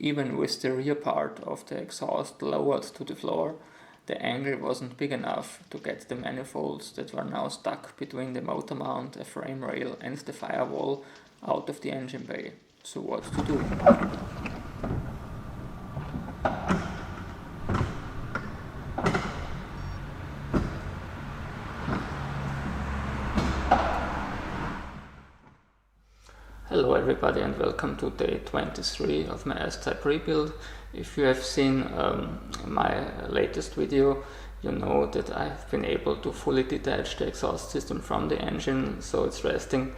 Even with the rear part of the exhaust lowered to the floor, the angle wasn't big enough to get the manifolds that were now stuck between the motor mount, a frame rail and the firewall out of the engine bay. So what to do? Hello everybody and welcome to day 23 of my S-Type rebuild. If you have seen my latest video, you know that I've been able to fully detach the exhaust system from the engine, so it's resting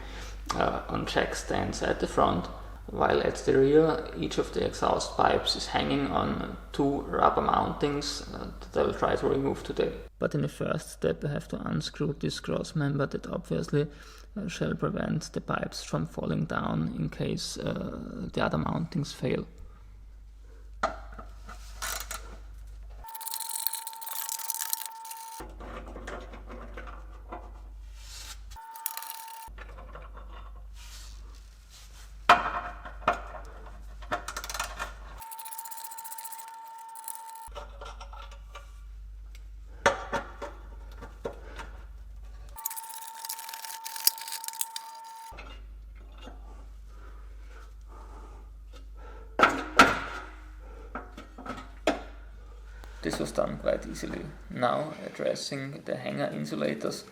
on jack stands at the front, while at the rear each of the exhaust pipes is hanging on two rubber mountings that I'll try to remove today. But in the first step I have to unscrew this cross member that obviously shall prevent the pipes from falling down in case the other mountings fail. This was done quite easily. Now, addressing the hanger insulators,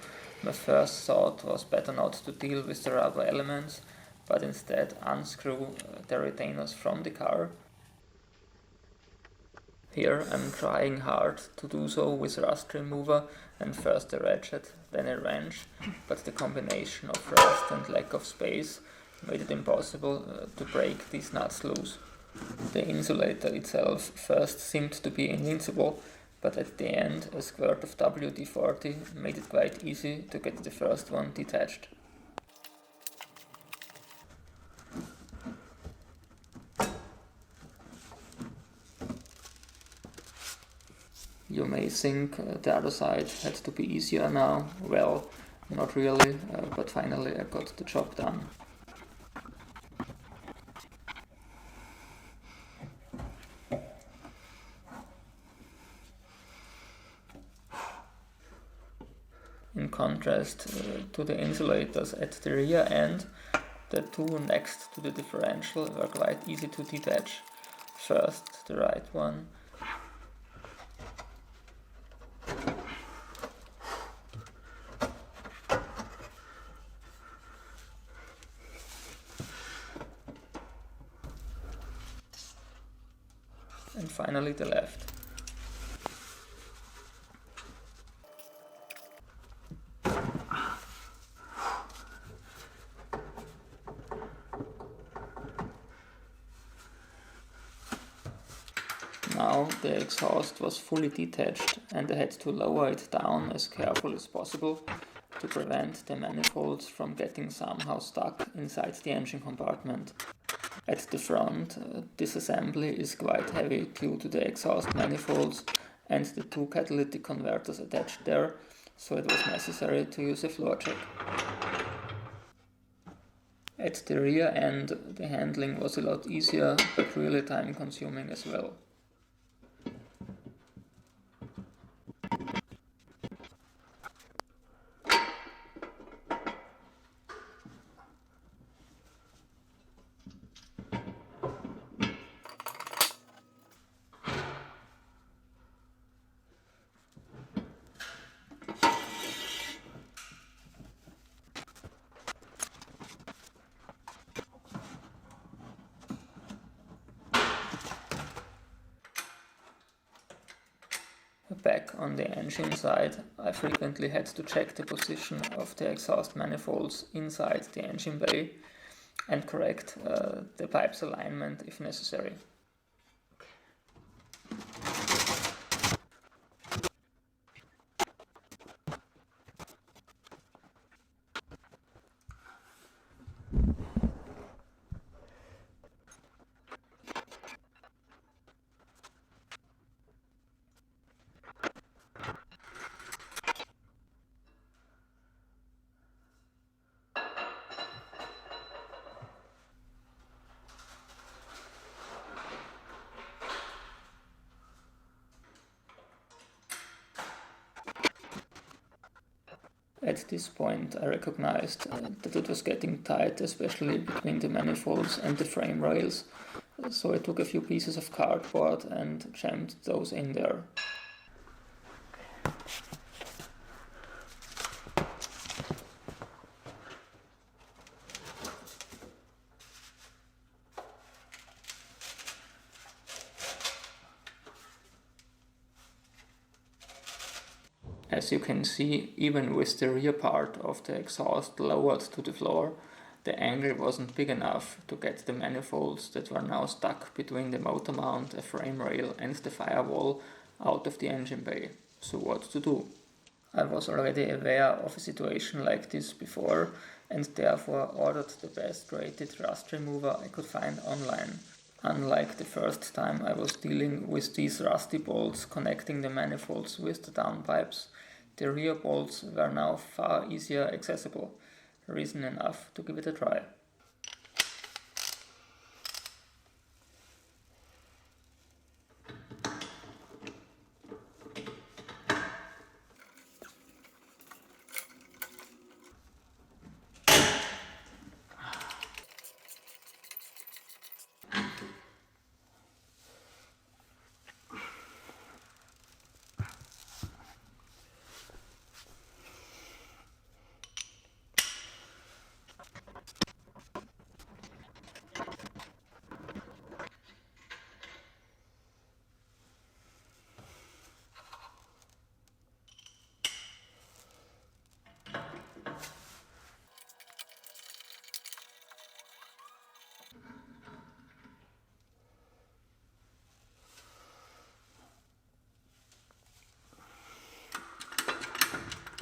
my first thought was better not to deal with the rubber elements, but instead unscrew the retainers from the car. Here I'm trying hard to do so with rust remover and first a ratchet, then a wrench, but the combination of rust and lack of space made it impossible to break these nuts loose. The insulator itself first seemed to be invincible, but at the end a squirt of WD-40 made it quite easy to get the first one detached. You may think the other side had to be easier now. Well, not really, but finally I got the job done. In contrast to the insulators at the rear end, the two next to the differential were quite easy to detach. First, the right one. And finally the left. Now the exhaust was fully detached and I had to lower it down as carefully as possible to prevent the manifolds from getting somehow stuck inside the engine compartment. At the front, this assembly is quite heavy due to the exhaust manifolds and the two catalytic converters attached there, so it was necessary to use a floor jack. At the rear end, the handling was a lot easier, but really time consuming as well. Back on the engine side, I frequently had to check the position of the exhaust manifolds inside the engine bay and correct the pipe's alignment if necessary. At this point I recognized that it was getting tight, especially between the manifolds and the frame rails, so I took a few pieces of cardboard and jammed those in there. As you can see, even with the rear part of the exhaust lowered to the floor, the angle wasn't big enough to get the manifolds that were now stuck between the motor mount, a frame rail and the firewall out of the engine bay. So what to do? I was already aware of a situation like this before and therefore ordered the best rated rust remover I could find online. Unlike the first time I was dealing with these rusty bolts connecting the manifolds with the downpipes, the rear bolts were now far easier accessible, reason enough to give it a try.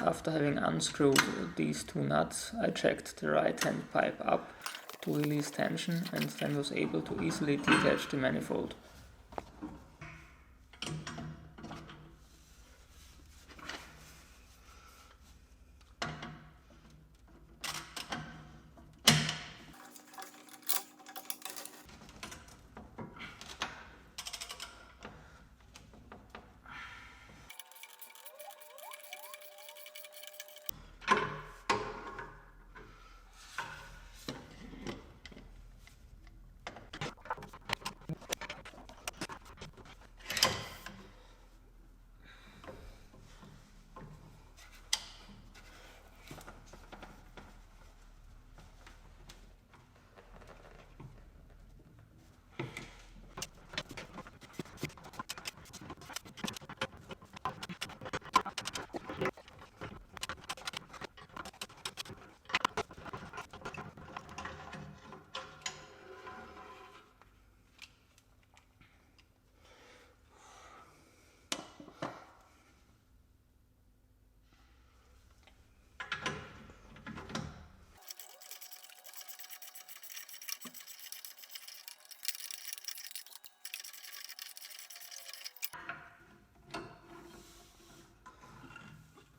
After having unscrewed these two nuts, I checked the right hand pipe up to release tension and then was able to easily detach the manifold.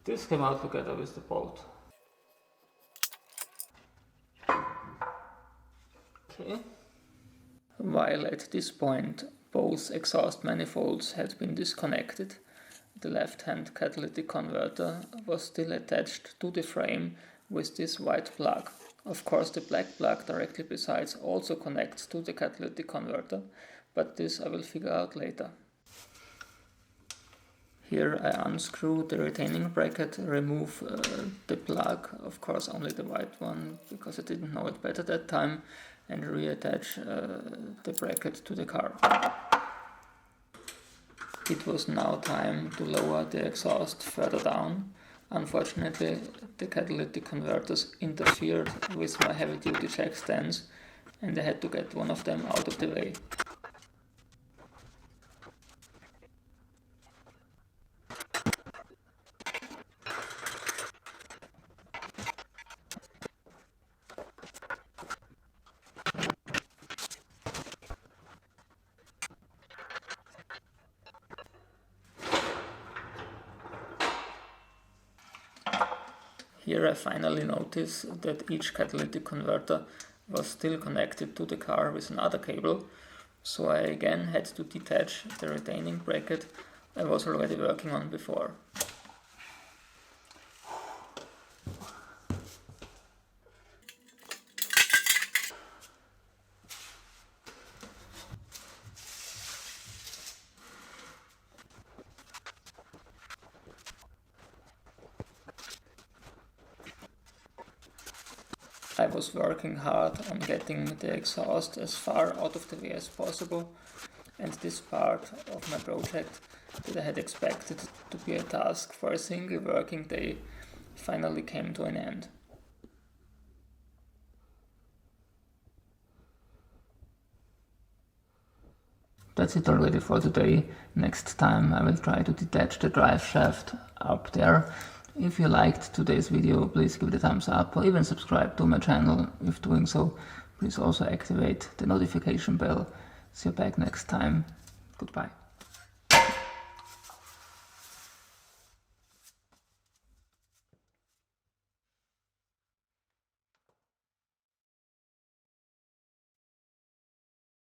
This came out together with the bolt. Okay. While at this point both exhaust manifolds had been disconnected, the left-hand catalytic converter was still attached to the frame with this white plug. Of course, the black plug directly beside also connects to the catalytic converter, but this I will figure out later. Here I unscrew the retaining bracket, remove the plug, of course only the white one because I didn't know it better that time, and reattach the bracket to the car. It was now time to lower the exhaust further down. Unfortunately, the catalytic converters interfered with my heavy-duty jack stands and I had to get one of them out of the way. Here I finally notice that each catalytic converter was still connected to the car with another cable, so I again had to detach the retaining bracket I was already working on before. I was working hard on getting the exhaust as far out of the way as possible, and this part of my project that I had expected to be a task for a single working day finally came to an end. That's it already for today. Next time I will try to detach the drive shaft up there. If you liked today's video, please give it a thumbs up or even subscribe to my channel. If doing so, please also activate the notification bell. See you back next time. Goodbye.